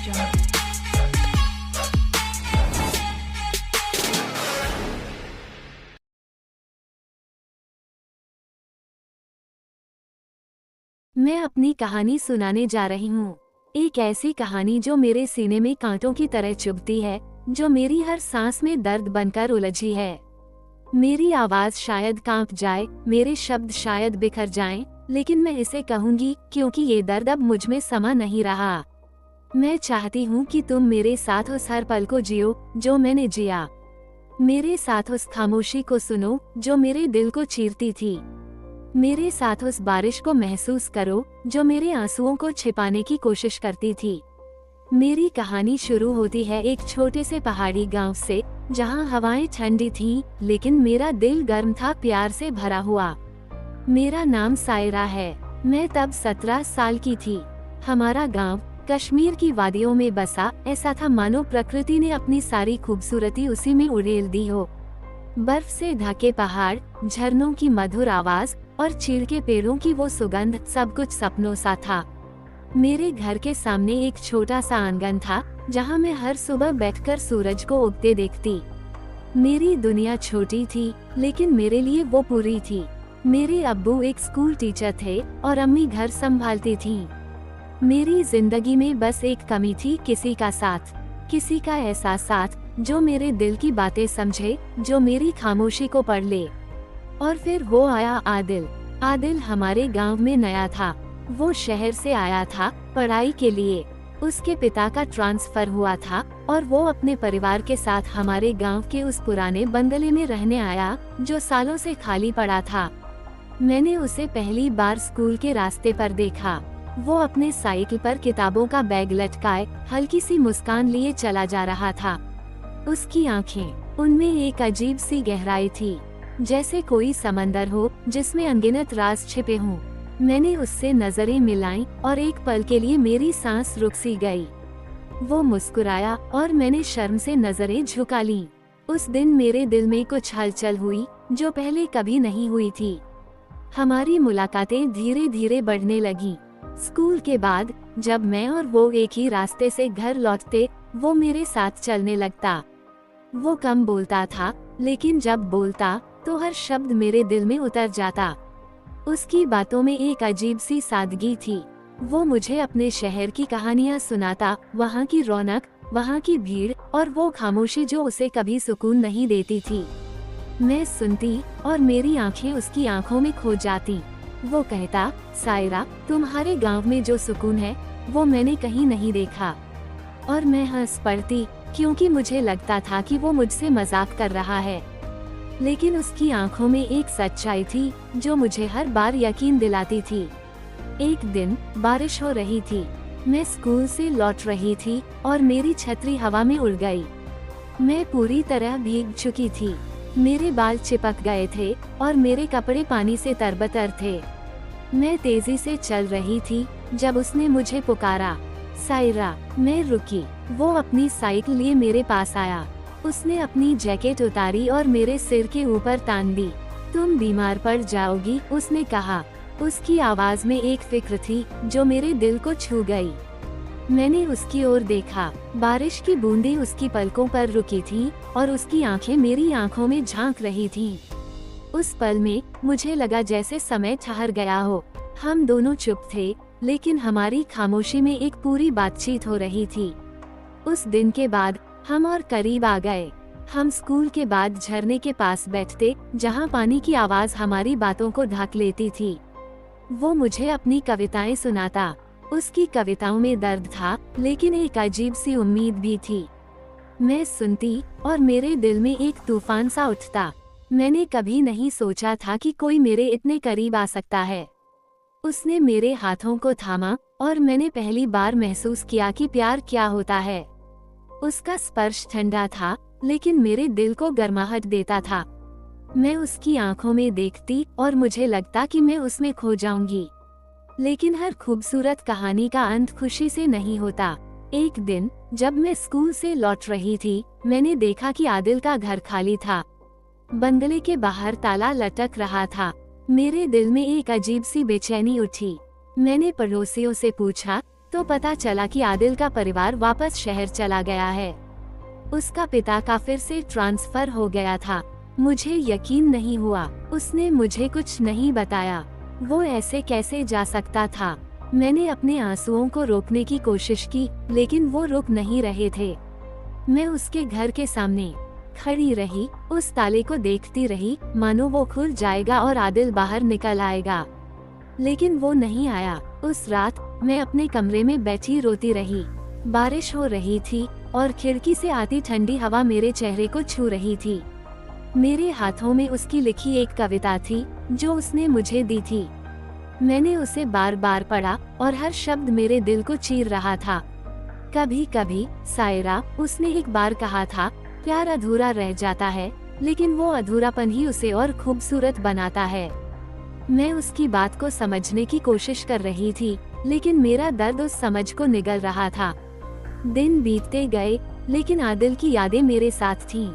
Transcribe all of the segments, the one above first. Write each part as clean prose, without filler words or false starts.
Jungle. मैं अपनी कहानी सुनाने जा रही हूँ। एक ऐसी कहानी जो मेरे सीने में कांटों की तरह चुभती है, जो मेरी हर सांस में दर्द बनकर उलझी है। मेरी आवाज शायद कांप जाए, मेरे शब्द शायद बिखर जाएं, लेकिन मैं इसे कहूंगी क्योंकि ये दर्द अब मुझ में समा नहीं रहा। मैं चाहती हूँ कि तुम मेरे साथ उस हर पल को जियो जो मैंने जिया। मेरे साथ उस खामोशी को सुनो जो मेरे दिल को चीरती थी। मेरे साथ उस बारिश को महसूस करो जो मेरे आंसुओं को छिपाने की कोशिश करती थी। मेरी कहानी शुरू होती है एक छोटे से पहाड़ी गांव से, जहां हवाएं ठंडी थीं, लेकिन मेरा दिल गर्म था, प्यार से भरा हुआ। मेरा नाम सायरा है। मैं तब 17 साल की थी। हमारा गांव कश्मीर की वादियों में बसा, ऐसा था मानो प्रकृति ने अपनी सारी खूबसूरती उसी में उड़ेल दी हो। बर्फ से ढके पहाड़, झरनों की मधुर आवाज और चीड़ के पेड़ों की वो सुगंध, सब कुछ सपनों सा था। मेरे घर के सामने एक छोटा सा आंगन था, जहां मैं हर सुबह बैठकर सूरज को उगते देखती। मेरी दुनिया छोटी थी, लेकिन मेरे लिए वो पूरी थी। मेरे अब्बू एक स्कूल टीचर थे और अम्मी घर संभालती थीं। मेरी जिंदगी में बस एक कमी थी, किसी का साथ, किसी का ऐसा साथ जो मेरे दिल की बातें समझे, जो मेरी खामोशी को पढ़ ले। और फिर वो आया आदिल। आदिल हमारे गांव में नया था। वो शहर से आया था पढ़ाई के लिए। उसके पिता का ट्रांसफर हुआ था और वो अपने परिवार के साथ हमारे गांव के उस पुराने बंगले में रहने आया, जो सालों से खाली पड़ा था। मैंने उसे पहली बार स्कूल के रास्ते पर देखा। वो अपने साइकिल पर किताबों का बैग लटकाए हल्की सी मुस्कान लिए चला जा रहा था। उसकी आंखें, उनमें एक अजीब सी गहराई थी, जैसे कोई समंदर हो जिसमें अनगिनत राज छिपे हों। मैंने उससे नजरें मिलाईं और एक पल के लिए मेरी सांस रुक सी गई। वो मुस्कुराया और मैंने शर्म से नजरें झुका लीं। उस दिन मेरे दिल में कुछ हलचल हुई जो पहले कभी नहीं हुई थी। हमारी मुलाकातें धीरे धीरे बढ़ने लगीं। स्कूल के बाद जब मैं और वो एक ही रास्ते से घर लौटते, वो मेरे साथ चलने लगता। वो कम बोलता था, लेकिन जब बोलता तो हर शब्द मेरे दिल में उतर जाता। उसकी बातों में एक अजीब सी सादगी थी। वो मुझे अपने शहर की कहानियां सुनाता, वहाँ की रौनक, वहाँ की भीड़ और वो खामोशी जो उसे कभी सुकून नहीं देती थी। मैं सुनती और मेरी आंखें उसकी आंखों में खो जाती। वो कहता, सायरा, तुम्हारे गांव में जो सुकून है वो मैंने कहीं नहीं देखा। और मैं हंस पड़ती, क्योंकि मुझे लगता था कि वो मुझसे मजाक कर रहा है। लेकिन उसकी आंखों में एक सच्चाई थी जो मुझे हर बार यकीन दिलाती थी। एक दिन बारिश हो रही थी। मैं स्कूल से लौट रही थी और मेरी छतरी हवा में उड़ गई। मैं पूरी तरह भीग चुकी थी। मेरे बाल चिपक गए थे और मेरे कपड़े पानी से तरबतर थे। मैं तेजी से चल रही थी जब उसने मुझे पुकारा, सायरा। मैं रुकी। वो अपनी साइकिल लिए मेरे पास आया। उसने अपनी जैकेट उतारी और मेरे सिर के ऊपर तान दी। तुम बीमार पड़ जाओगी, उसने कहा। उसकी आवाज में एक फिक्र थी जो मेरे दिल को छू गई। मैंने उसकी ओर देखा। बारिश की बूंदें उसकी पलकों पर रुकी थीं और उसकी आंखें मेरी आंखों में झांक रही थीं। उस पल में मुझे लगा जैसे समय ठहर गया हो। हम दोनों चुप थे, लेकिन हमारी खामोशी में एक पूरी बातचीत हो रही थी। उस दिन के बाद हम और करीब आ गए। हम स्कूल के बाद झरने के पास बैठते, जहां पानी की आवाज हमारी बातों को ढक लेती थी। वो मुझे अपनी कविताएं सुनाता। उसकी कविताओं में दर्द था, लेकिन एक अजीब सी उम्मीद भी थी। मैं सुनती और मेरे दिल में एक तूफान सा उठता। मैंने कभी नहीं सोचा था कि कोई मेरे इतने करीब आ सकता है। उसने मेरे हाथों को थामा और मैंने पहली बार महसूस किया कि प्यार क्या होता है। उसका स्पर्श ठंडा था, लेकिन मेरे दिल को गर्माहट देता था। मैं उसकी आंखों में देखती और मुझे लगता कि मैं उसमें खो जाऊंगी। लेकिन हर खूबसूरत कहानी का अंत खुशी से नहीं होता। एक दिन जब मैं स्कूल से लौट रही थी, मैंने देखा कि आदिल का घर खाली था। बंगले के बाहर ताला लटक रहा था। मेरे दिल में एक अजीब सी बेचैनी उठी। मैंने पड़ोसियों से पूछा, तो पता चला कि आदिल का परिवार वापस शहर चला गया है। उसका पिता का फिर से ट्रांसफर हो गया था। मुझे यकीन नहीं हुआ। उसने मुझे कुछ नहीं बताया। वो ऐसे कैसे जा सकता था? मैंने अपने आंसुओं को रोकने की कोशिश की, लेकिन वो रुक नहीं रहे थे। मैं उसके घर के सामने खड़ी रही, उस ताले को देखती रही, मानो वो खुल जाएगा और आदिल बाहर निकल आएगा। लेकिन वो नहीं आया। उस रात मैं अपने कमरे में बैठी रोती रही। बारिश हो रही थी और खिड़की से आती ठंडी हवा मेरे चेहरे को छू रही थी। मेरे हाथों में उसकी लिखी एक कविता थी जो उसने मुझे दी थी। मैंने उसे बार बार पढ़ा और हर शब्द मेरे दिल को चीर रहा था। कभी कभी सायरा, उसने एक बार कहा था, प्यार अधूरा रह जाता है, लेकिन वो अधूरापन ही उसे और खूबसूरत बनाता है। मैं उसकी बात को समझने की कोशिश कर रही थी, लेकिन मेरा दर्द उस समझ को निगल रहा था। दिन बीतते गए, लेकिन आदिल की यादें मेरे साथ थीं।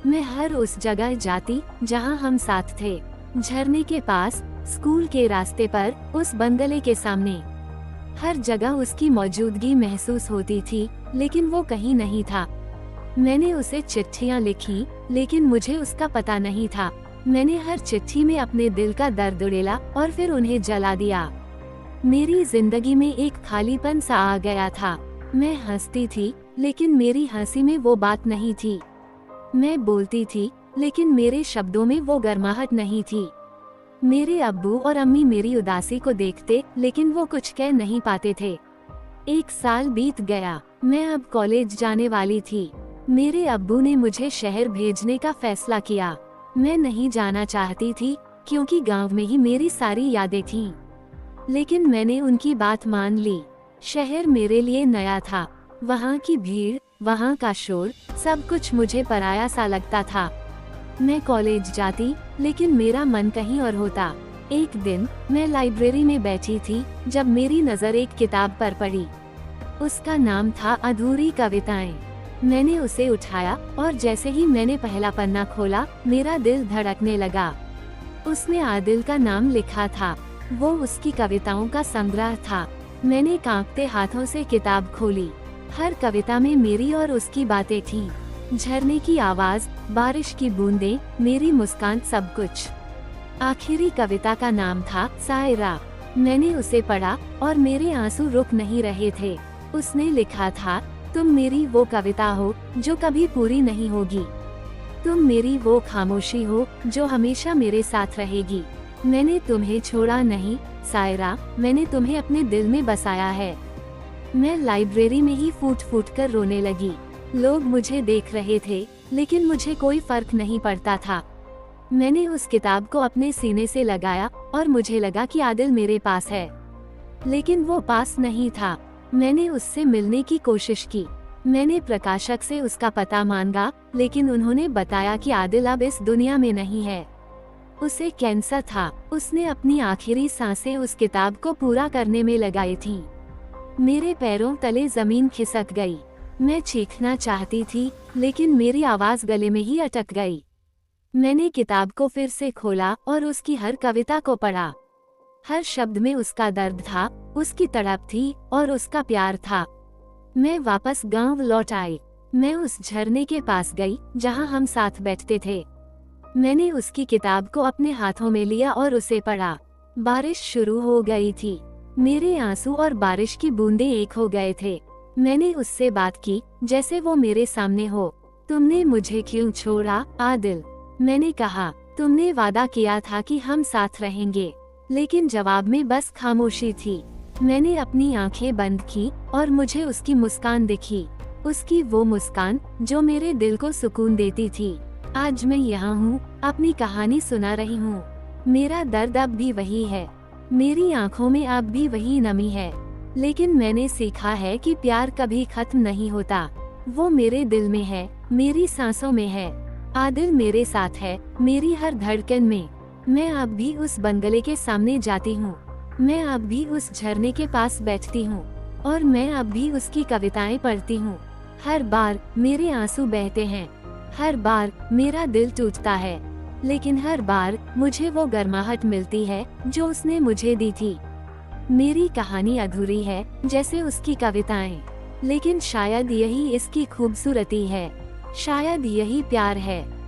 मैं हर उस जगह जाती जहां हम साथ थे। झरने के पास, स्कूल के रास्ते पर, उस बंगले के सामने। हर जगह उसकी मौजूदगी महसूस होती थी, लेकिन वो कहीं नहीं था। मैंने उसे चिट्ठियां लिखी, लेकिन मुझे उसका पता नहीं था। मैंने हर चिट्ठी में अपने दिल का दर्द उड़ेला और फिर उन्हें जला दिया। मेरी जिंदगी में एक खालीपन सा आ गया था। मैं हंसती थी, लेकिन मेरी हंसी में वो बात नहीं थी। मैं बोलती थी, लेकिन मेरे शब्दों में वो गर्माहट नहीं थी। मेरे अब्बू और अम्मी मेरी उदासी को देखते, लेकिन वो कुछ कह नहीं पाते थे। 1 साल बीत गया। मैं अब कॉलेज जाने वाली थी। मेरे अब्बू ने मुझे शहर भेजने का फैसला किया। मैं नहीं जाना चाहती थी, क्योंकि गांव में ही मेरी सारी यादें थीं। लेकिन मैंने उनकी बात मान ली। शहर मेरे लिए नया था। वहाँ की भीड़, वहाँ का शोर, सब कुछ मुझे पराया सा लगता था। मैं कॉलेज जाती, लेकिन मेरा मन कहीं और होता। एक दिन मैं लाइब्रेरी में बैठी थी, जब मेरी नज़र एक किताब पर पड़ी। उसका नाम था अधूरी कविताएं। मैंने उसे उठाया और जैसे ही मैंने पहला पन्ना खोला, मेरा दिल धड़कने लगा। उसमें आदिल का नाम लिखा था। वो उसकी कविताओं का संग्रह था। मैंने कांपते हाथों से किताब खोली। हर कविता में मेरी और उसकी बातें थीं। झरने की आवाज, बारिश की बूंदें, मेरी मुस्कान, सब कुछ। आखिरी कविता का नाम था सायरा। मैंने उसे पढ़ा और मेरे आंसू रुक नहीं रहे थे। उसने लिखा था, तुम मेरी वो कविता हो जो कभी पूरी नहीं होगी। तुम मेरी वो खामोशी हो जो हमेशा मेरे साथ रहेगी। मैंने तुम्हें छोड़ा नहीं सायरा, मैंने तुम्हें अपने दिल में बसाया है। मैं लाइब्रेरी में ही फूट फूट कर रोने लगी। लोग मुझे देख रहे थे, लेकिन मुझे कोई फर्क नहीं पड़ता था। मैंने उस किताब को अपने सीने से लगाया और मुझे लगा कि आदिल मेरे पास है, लेकिन वो पास नहीं था। मैंने उससे मिलने की कोशिश की। मैंने प्रकाशक से उसका पता मांगा, लेकिन उन्होंने बताया कि आदिल अब इस दुनिया में नहीं है। उसे कैंसर था। उसने अपनी आखिरी सांसें उस किताब को पूरा करने में लगाई थीं। मेरे पैरों तले जमीन खिसक गई। मैं चीखना चाहती थी, लेकिन मेरी आवाज गले में ही अटक गई। मैंने किताब को फिर से खोला और उसकी हर कविता को पढ़ा। हर शब्द में उसका दर्द था, उसकी तड़प थी और उसका प्यार था। मैं वापस गांव लौट आई। मैं उस झरने के पास गई जहां हम साथ बैठते थे। मैंने उसकी किताब को अपने हाथों में लिया और उसे पढ़ा। बारिश शुरू हो गई थी। मेरे आंसू और बारिश की बूंदें एक हो गए थे। मैंने उससे बात की जैसे वो मेरे सामने हो। तुमने मुझे क्यों छोड़ा आदिल? मैंने कहा, तुमने वादा किया था कि हम साथ रहेंगे, लेकिन जवाब में बस खामोशी थी। मैंने अपनी आंखें बंद की और मुझे उसकी मुस्कान दिखी। उसकी वो मुस्कान जो मेरे दिल को सुकून देती थी। आज मैं यहाँ हूँ, अपनी कहानी सुना रही हूँ। मेरा दर्द अब भी वही है, मेरी आंखों में अब भी वही नमी है, लेकिन मैंने सीखा है कि प्यार कभी खत्म नहीं होता। वो मेरे दिल में है, मेरी सांसों में है। आदिल मेरे साथ है, मेरी हर धड़कन में। मैं अब भी उस बंगले के सामने जाती हूँ। मैं अब भी उस झरने के पास बैठती हूँ और मैं अब भी उसकी कविताएं पढ़ती हूँ। हर बार मेरे आंसू बहते हैं, हर बार मेरा दिल टूटता है, लेकिन हर बार मुझे वो गर्माहट मिलती है जो उसने मुझे दी थी। मेरी कहानी अधूरी है जैसे उसकी कविताएं, लेकिन शायद यही इसकी खूबसूरती है, शायद यही प्यार है।